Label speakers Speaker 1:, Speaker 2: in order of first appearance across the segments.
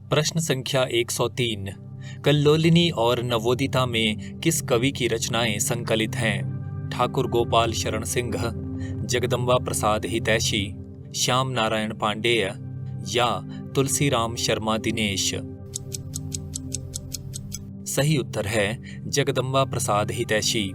Speaker 1: प्रश्न संख्या 103। कल्लोलिनी और नवोदिता में किस कवि की रचनाएं संकलित हैं? ठाकुर गोपाल शरण सिंह, जगदम्बा प्रसाद हितैषी, श्याम नारायण पांडेय या तुलसीराम शर्मा दिनेश। सही उत्तर है जगदम्बा प्रसाद हितैषी।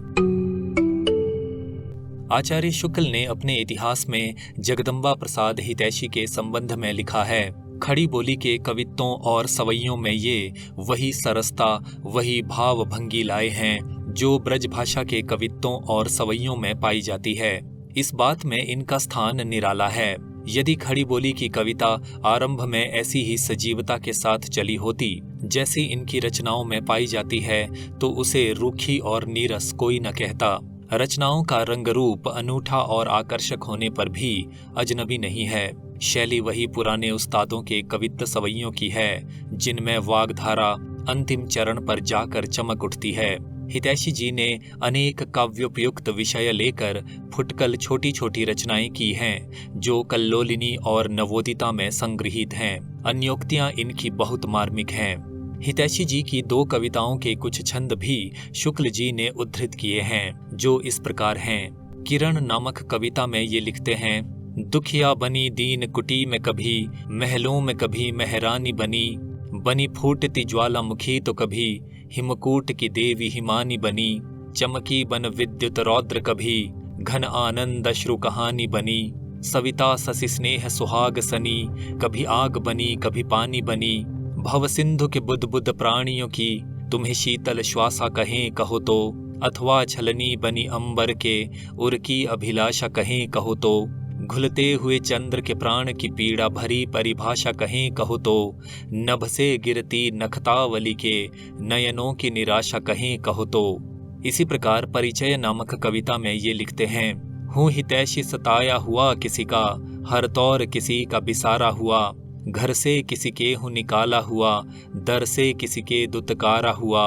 Speaker 1: आचार्य शुक्ल ने अपने इतिहास में जगदम्बा प्रसाद हितैषी के संबंध में लिखा है, खड़ी बोली के कवित्तों और सवैयों में ये वही सरसता, वही भाव भंगी लाए हैं जो ब्रज भाषा के कवित्तों और सवैयों में पाई जाती है। इस बात में इनका स्थान निराला है। यदि खड़ी बोली की कविता आरंभ में ऐसी ही सजीवता के साथ चली होती जैसी इनकी रचनाओं में पाई जाती है तो उसे रूखी और नीरस कोई न कहता। रचनाओं का रंग रूप अनूठा और आकर्षक होने पर भी अजनबी नहीं है। शैली वही पुराने उस्तादों के कवित्त सवैयों की है जिनमें वाग्धारा अंतिम चरण पर जाकर चमक उठती है। हितैषी जी ने अनेक काव्योपयुक्त विषय लेकर फुटकल छोटी छोटी रचनाएं की हैं जो कल्लोलिनी और नवोदिता में संग्रहित हैं। अन्योक्तियां इनकी बहुत मार्मिक हैं। हितैषी जी की 2 कविताओं के कुछ छंद भी शुक्ल जी ने उद्धृत किए हैं जो इस प्रकार हैं। किरण नामक कविता में ये लिखते हैं, दुखिया बनी दीन कुटी में कभी, महलों में कभी महरानी बनी, बनी फूटती ज्वालामुखी तो कभी, हिमकूट की देवी हिमानी बनी, चमकी बन विद्युत रौद्र कभी, घन आनंद अश्रु कहानी बनी, सविता ससी स्नेह सुहाग सनी, कभी आग बनी कभी पानी बनी, भव सिंधु के बुद्ध बुद्ध प्राणियों की, तुम्हें शीतल श्वासा कहें कहो तो, अथवा छलनी बनी अंबर के, उर की अभिलाषा कहें कहो तो, घुलते हुए चंद्र के प्राण की पीड़ा भरी परिभाषा कहें कहो तो, नभ से गिरती नखतावली के नयनों की निराशा कहें कहो तो। इसी प्रकार परिचय नामक कविता में ये लिखते हैं, हूँ हितैषी सताया हुआ किसी का, हर तौर किसी का बिसारा हुआ, घर से किसी के हूँ निकाला हुआ, दर से किसी के दुत्कारा हुआ,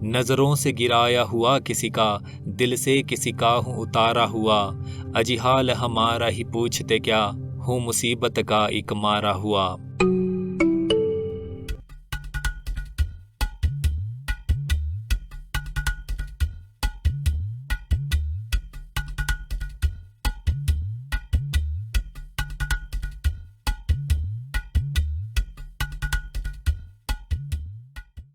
Speaker 1: नजरों से गिराया हुआ किसी का, दिल से किसी का हूँ उतारा हुआ, अजिहाल हमारा ही पूछते क्या, हूँ मुसीबत का एक मारा हुआ।